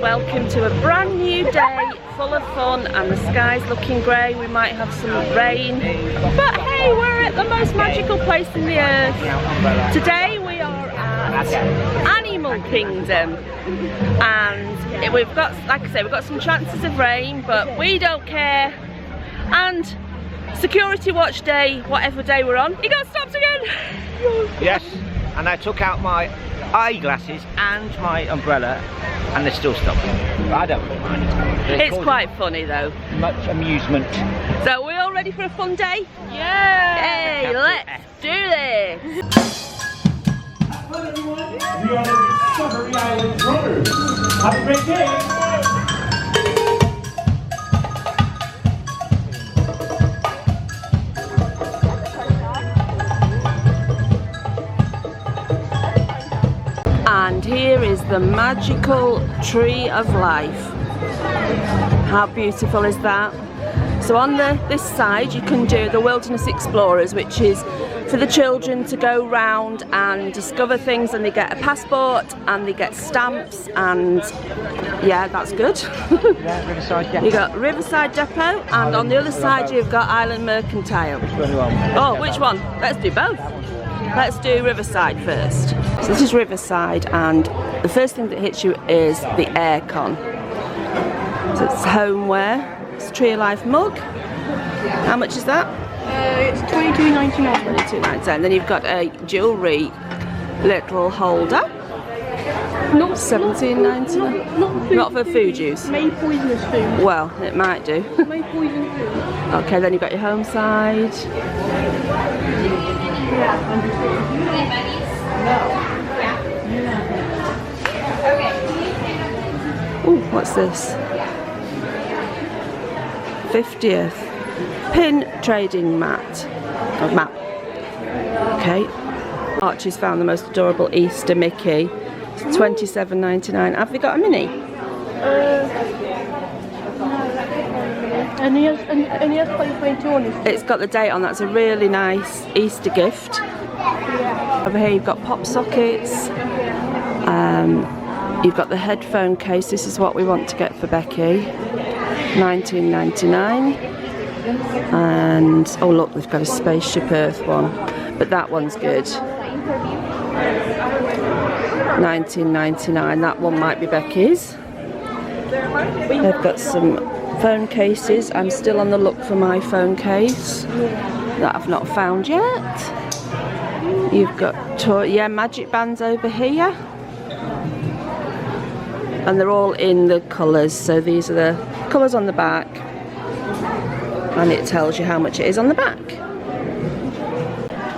welcome to a brand new day full of fun, and the sky's looking grey. We might have some rain, but hey, we're at the most magical place in the earth. Today we are at Animal Kingdom, and we've got, like I say, we've got some chances of rain, but we don't care. And security watch day, whatever day we're on, he got stopped again. Yes, and I took out my eyeglasses and my umbrella, and they're still stopping. I don't mind. It's quite funny though. Much amusement. So we're all ready for a fun day? Yeah! Hey, let's do this! Hello everyone, we are the Discovery Island Runners. Have a great day! And here is the magical tree of life. How beautiful is that? So on this side you can do the Wilderness Explorers, which is for the children to go round and discover things, and they get a passport and they get stamps, and yeah, that's good. Yeah, Riverside Depot. You got Riverside Depot, and on the other side you've got Island Mercantile. Which one do you want? Oh, which one? Let's do both. Let's do Riverside first. So this is Riverside, and the first thing that hits you is the aircon. So it's homeware. It's a Tree of Life mug. How much is that? It's $22.99. $22.99. Then you've got a jewellery little holder. Not $17.99. Not for food use. May poisonous food. Well, it might do. May poison food. Okay, then you've got your home side. Ooh, what's this? 50th pin trading mat. Oh, map. Okay. Archie's found the most adorable Easter Mickey. It's $27.99. Have they got a mini? And he has 2022 on his. It's got the date on. That's a really nice Easter gift. Over here you've got pop sockets. You've got the headphone case. This is what we want to get for Becky. $19.99. And oh look, we've got a Spaceship Earth one, but that one's good. $19.99. That one might be Becky's. They've got some phone cases. I'm still on the look for my phone case that I've not found yet. You've got magic bands over here, and they're all in the colours. So these are the colours on the back, and it tells you how much it is on the back.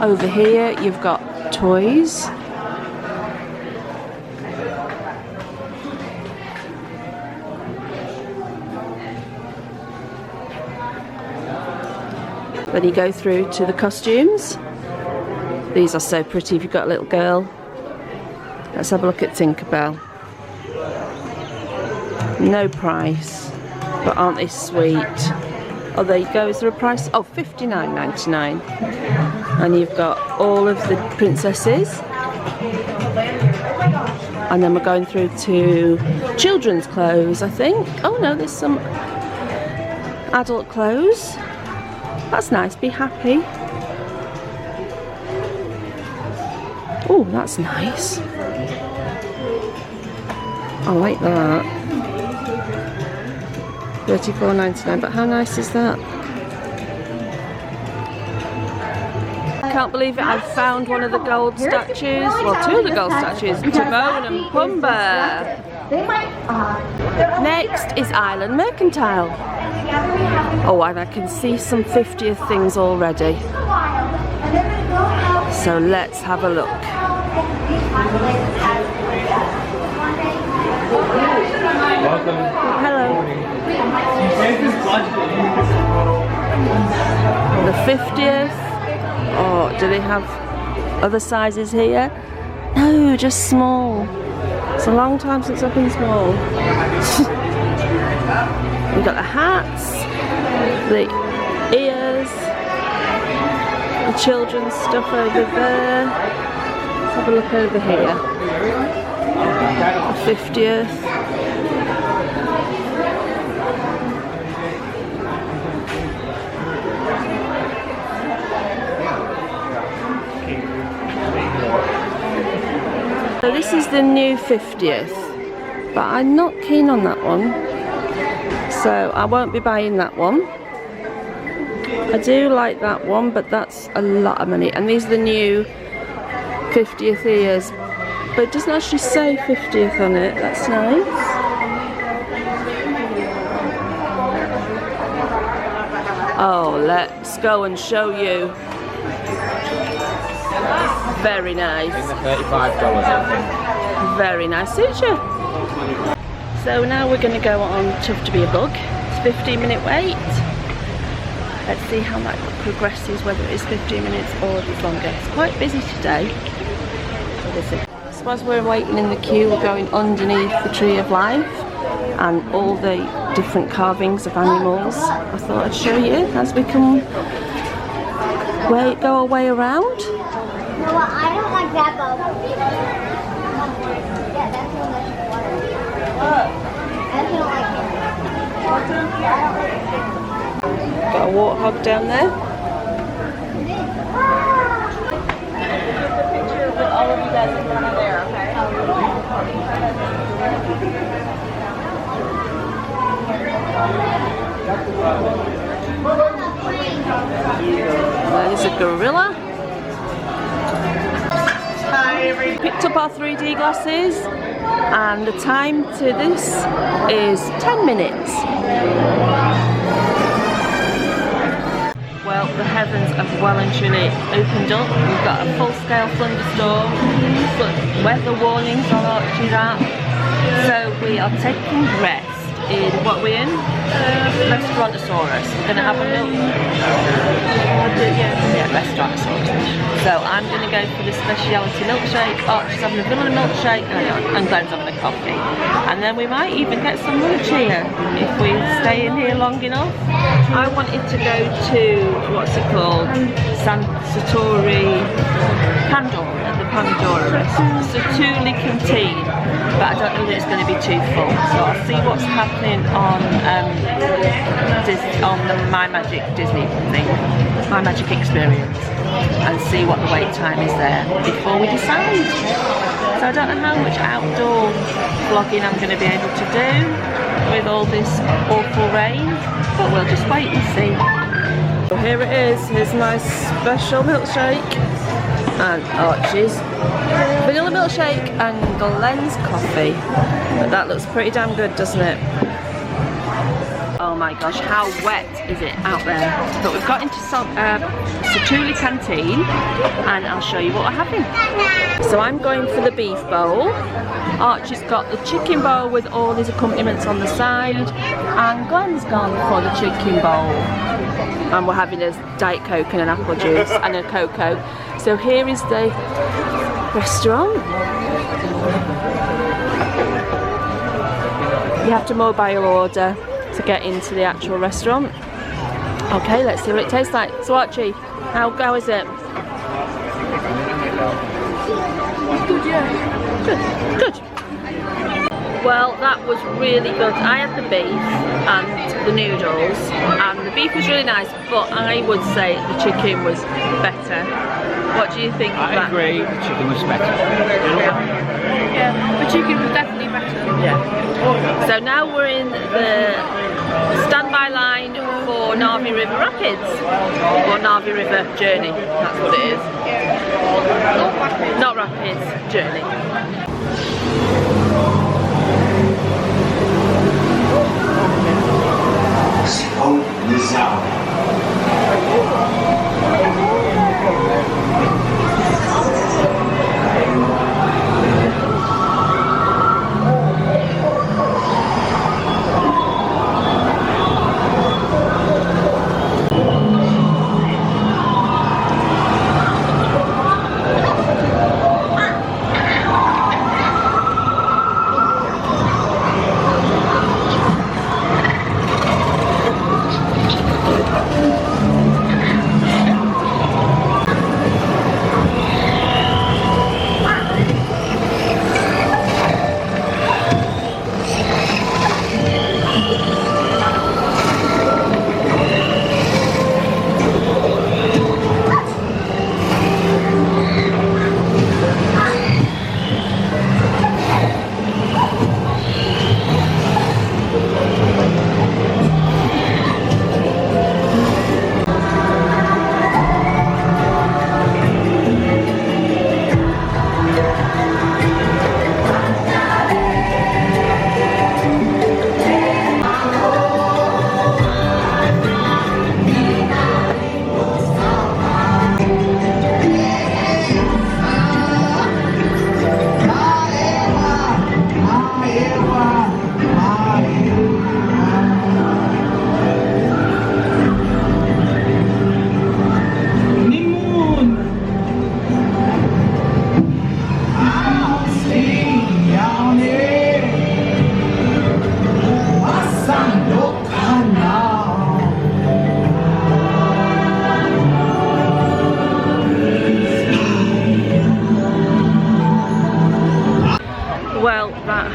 Over here you've got toys. Then you go through to the costumes. These are so pretty if you've got a little girl. Let's have a look at Tinkerbell. No price, but aren't they sweet? Oh, there you go. Is there a price? Oh, $59.99. And you've got all of the princesses. And then we're going through to children's clothes, I think. Oh no, there's some adult clothes. That's nice. Be happy. Oh, that's nice. I like that. $34.99, but how nice is that? I can't believe it, I've found one of the gold statues, well, two of the gold statues, Timon and Pumbaa. Next is Island Mercantile. Oh, and I can see some 50th things already. So let's have a look. Welcome. Hello. The 50th. Oh, do they have other sizes here? No, just small. It's a long time since I've been small. We've got the hats, the ears, the children's stuff over there. Let's have a look over here. The 50th. this is the new 50th, but I'm not keen on that one, so I won't be buying that one. I do like that one, but that's a lot of money. And these are the new 50th years, but it doesn't actually say 50th on it. That's nice. Oh, let's go and show you. Very nice. $35, I think. Very nice suture. So now we're going to go on Tough to Be a Bug. It's a 15-minute wait. Let's see how that progresses, whether it is 15 minutes or if it's longer. It's quite busy today. So as we're waiting in the queue, we're going underneath the Tree of Life and all the different carvings of animals. I thought I'd show you as we can go our way around. No, I don't like that bubble. Yeah, that's the one that's water. That's the one I like it. Got a warthog down there. All of you guys are down there, okay? There's a gorilla. Picked up our 3D glasses, and the time to this is 10 minutes. Well, the heavens have well and truly opened up. We've got a full-scale thunderstorm, weather warnings on Archie's app. So we are taking rest in what we're in, Restaurantosaurus. We're going to have a milk. Yeah, Restaurantosaurus. So I'm going to go for the speciality milkshake. Archie's having a vanilla milkshake, and Glenn's having a coffee. And then we might even get some lunch here if we stay in here long enough. I wanted to go to, what's it called? Satu'li Satu'li Canteen, but I don't know that it's going to be too full. So I'll see what's happening on the My Magic Disney thing, My Magic Experience, and see what the wait time is there before we decide. So I don't know how much outdoor vlogging I'm going to be able to do with all this awful rain, but we'll just wait and see. So here it is. Here's my special milkshake and Archie's vanilla milkshake and Glenn's coffee. But that looks pretty damn good, doesn't it? Oh my gosh, how wet is it out there? But we've got into Satu'li Canteen, and I'll show you what we're having. So I'm going for the beef bowl. Archie's got the chicken bowl with all his accompaniments on the side, and Glenn's gone for the chicken bowl. And we're having a Diet Coke and an apple juice and a cocoa. So here is the restaurant. You have to mobile order to get into the actual restaurant. Okay, let's see what it tastes like. So Archie, how is it? Good, yeah. Good, good. Well, that was really good. I had the beef and the noodles, and the beef was really nice, but I would say the chicken was better. What do you think of that? I agree, the chicken was better. Yeah, the chicken was definitely better. Yeah. So now we're in the standby line for Narvi River Rapids, or Narvi River Journey. That's what it is. Not Rapids, Journey.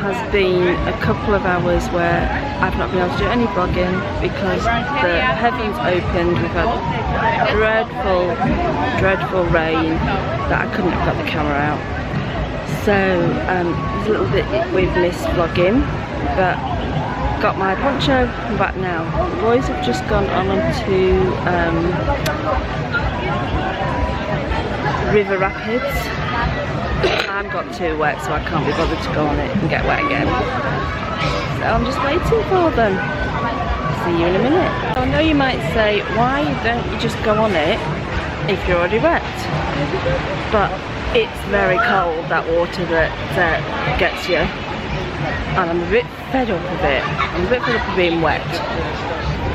has been a couple of hours where I've not been able to do any vlogging because the heavens opened. We've had dreadful rain that I couldn't have got the camera out. So it's a little bit we've missed vlogging, but got my poncho. I'm back now. The boys have just gone on to River Rapids. I've got too wet, so I can't be bothered to go on it and get wet again. So I'm just waiting for them. See you in a minute. I know you might say, why don't you just go on it if you're already wet? But it's very cold, that water that gets you. And I'm a bit fed up of it. I'm a bit fed up of being wet.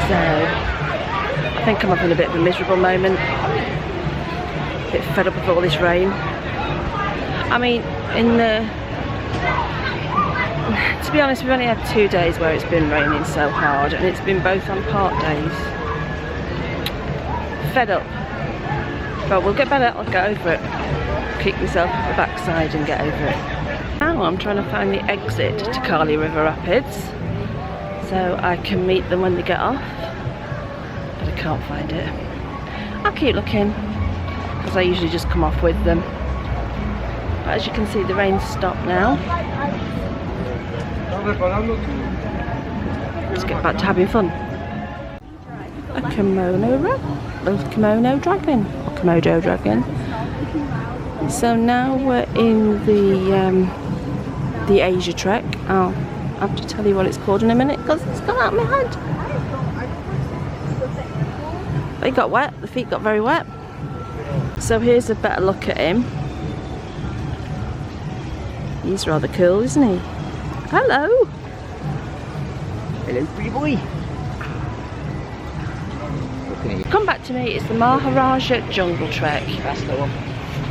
So I think I'm having a bit of a miserable moment. A bit fed up of all this rain. I mean, to be honest, we've only had 2 days where it's been raining so hard, and it's been both on part days. Fed up. But we'll get better, I'll get over it. Kick myself at the backside and get over it. Now I'm trying to find the exit to Kali River Rapids so I can meet them when they get off, but I can't find it. I'll keep looking because I usually just come off with them. But as you can see, the rain's stopped now. Let's get back to having fun. A kimono dragon, or Komodo dragon. So now we're in the Asia Trek. I'll have to tell you what it's called in a minute because it's gone out of my head. They got wet, the feet got very wet. So here's a better look at him. He's rather cool, isn't he? Hello! Hello, pretty boy. Come back to me, it's the Maharaja Jungle Trek. That's the one.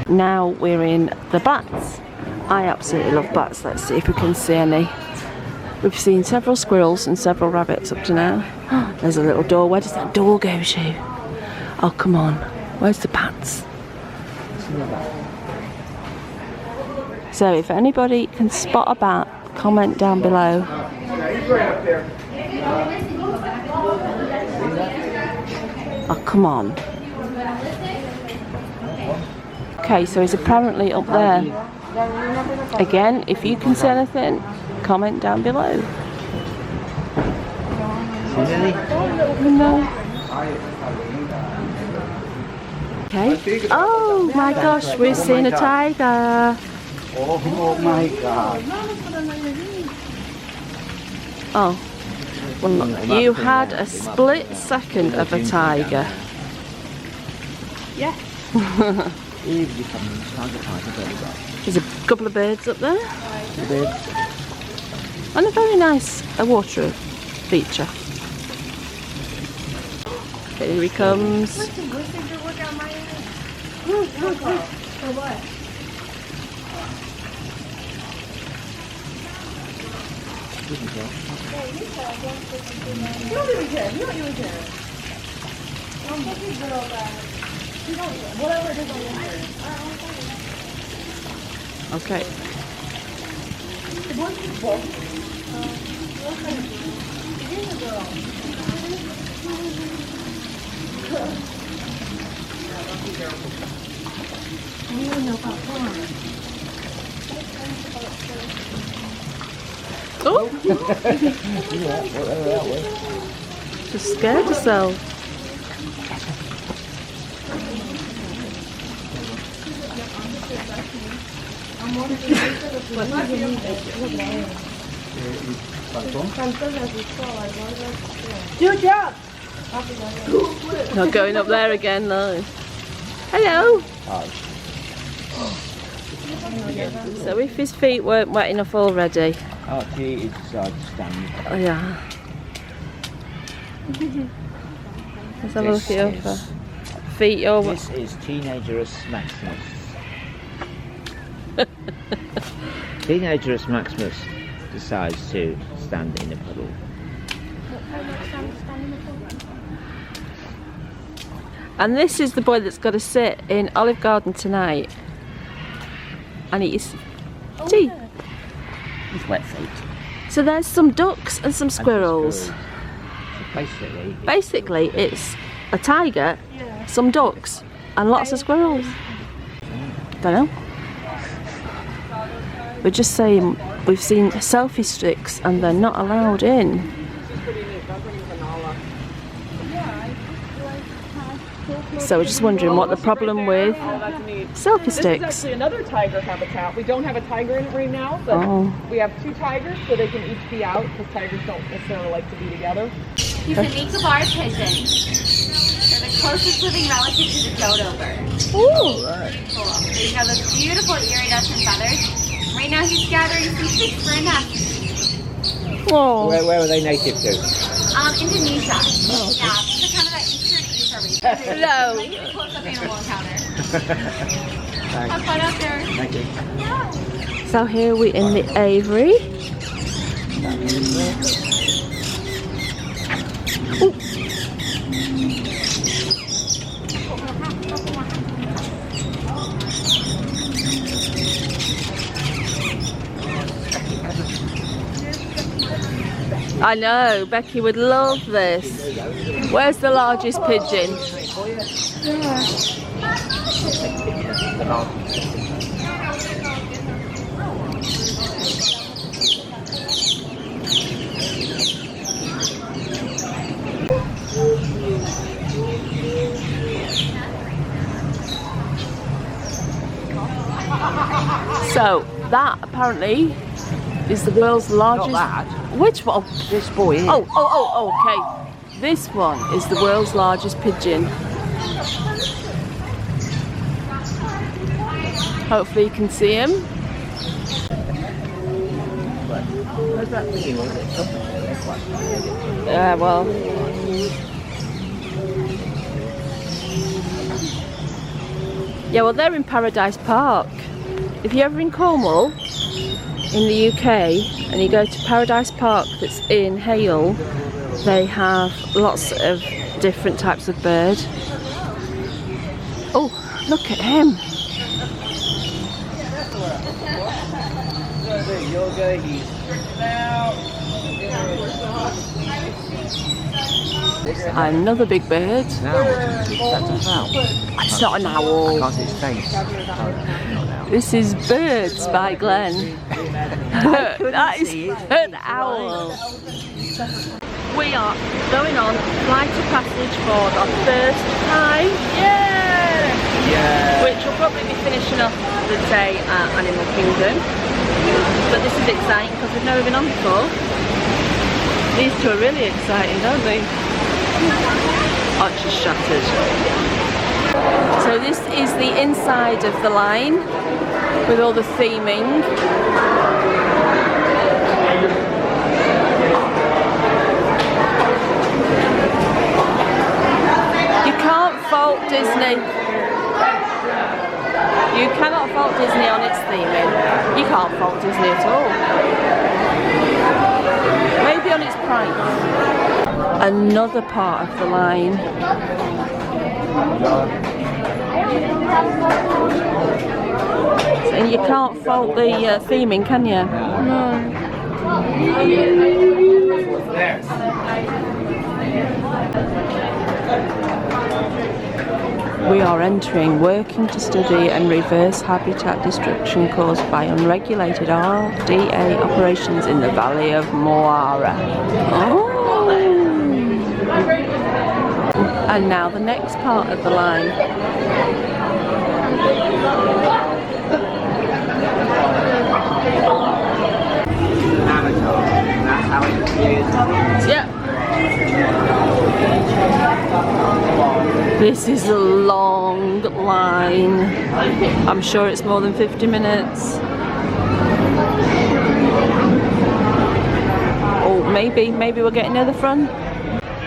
Now we're in the bats. I absolutely love bats. Let's see if we can see any. We've seen several squirrels and several rabbits up to now. There's a little door. Where does that door go to? Oh, come on. Where's the bats? So if anybody can spot a bat, comment down below. Oh, come on. Okay, so he's apparently up there. Again, if you can see anything, comment down below. No. Okay. Oh my gosh, we're seeing a tiger. Oh my god. Oh. Well, you had a split second of a tiger. Yeah. There's a couple of birds up there. And a very nice water feature. Here he comes. Okay. Oh! Just scared herself. Good job. Not going up there again, no. Hello. So if his feet weren't wet enough already. Oh, he decided to stand. Oh yeah. Let's have a look at your feet. This is Teenagerous Maximus. Teenagerous Maximus decides to stand in a puddle. And this is the boy that's got to sit in Olive Garden tonight and eat his tea. It's wet feet. So there's some ducks and some squirrels. Basically, Basically, it's a tiger, some ducks, and lots of squirrels. Don't know. We're just saying we've seen selfie sticks and they're not allowed in. So we're just wondering what the problem with selfie This is sticks. actually another tiger habitat. We don't have a tiger in it right now, but Oh. we have 2 tigers, so they can each be out because tigers don't necessarily like to be together. He's a Nicobar pigeon. They're the closest living relative to the dodo bird. Ooh. Cool. They have those beautiful iridescent feathers. Right now he's gathering some sticks for a nest. Oh. Where are they native to? Indonesia. Yeah, so kind of that eastern Asia region. Hello. Like a close-up animal encounter. Have fun out there. Thank you. So here we're in the aviary. Ooh. I know, Becky would love this. Where's the largest pigeon? So that apparently is the world's largest. Not that. Which one? This boy here. Oh, okay. This one is the world's largest pigeon. Hopefully you can see him. Where's that thing? Yeah, well. Yeah, well, they're in Paradise Park. If you're ever in Cornwall, in the UK, and you go to Paradise Park that's in Hale, they have lots of different types of bird. Oh, look at him. Another big bird. No, that's a fowl. It's not an owl. Can't see its face. Oh, not now. This is Birds by Glenn. That is an owl. We are going on flight of passage for the first time. Yeah. Which will probably be finishing off the day at Animal Kingdom. But this is exciting because we've never been on before. These two are really exciting, aren't they? Archie's shattered. So this is the inside of the line with all the theming. You can't fault Disney. You cannot fault Disney on its theming. You can't fault Disney at all. Maybe on its price. Another part of the line. And you can't fault the theming, can you? No. We are entering working to study and reverse habitat destruction caused by unregulated RDA operations in the Valley of Maharaja. Oh. And now the next part of the line. That's how it is. Yeah. This is a long line. I'm sure it's more than 50 minutes. Or maybe we're getting near the front.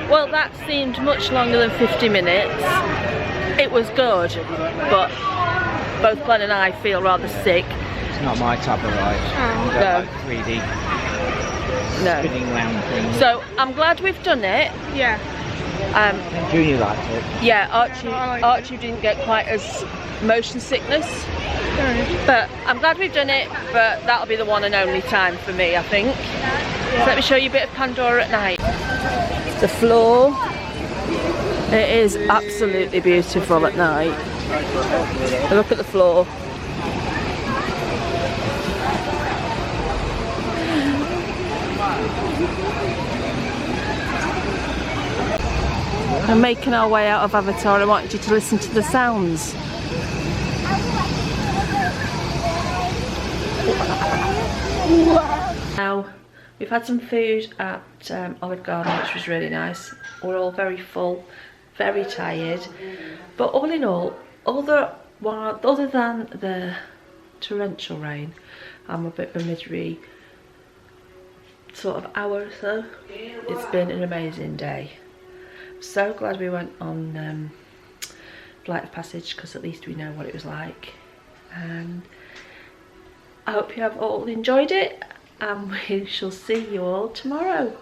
Well, that seemed much longer than 50 minutes. It was good, but both Glenn and I feel rather sick. It's not my type of ride. I don't No. like 3D No. spinning round things. So I'm glad we've done it. Yeah. Junior liked it. Yeah, Archie didn't get quite as motion sickness. But I'm glad we've done it, but that'll be the one and only time for me, I think. So let me show you a bit of Pandora at night. The floor, it is absolutely beautiful at night. Look at the floor. We're making our way out of Avatar. I want you to listen to the sounds. Now, we've had some food at Olive Garden, which was really nice. We're all very full, very tired. But all in all, other than the torrential rain, I'm a bit of a misery sort of hour or so. It's been an amazing day. So glad we went on Flight of Passage, because at least we know what it was like. And I hope you have all enjoyed it, and we shall see you all tomorrow.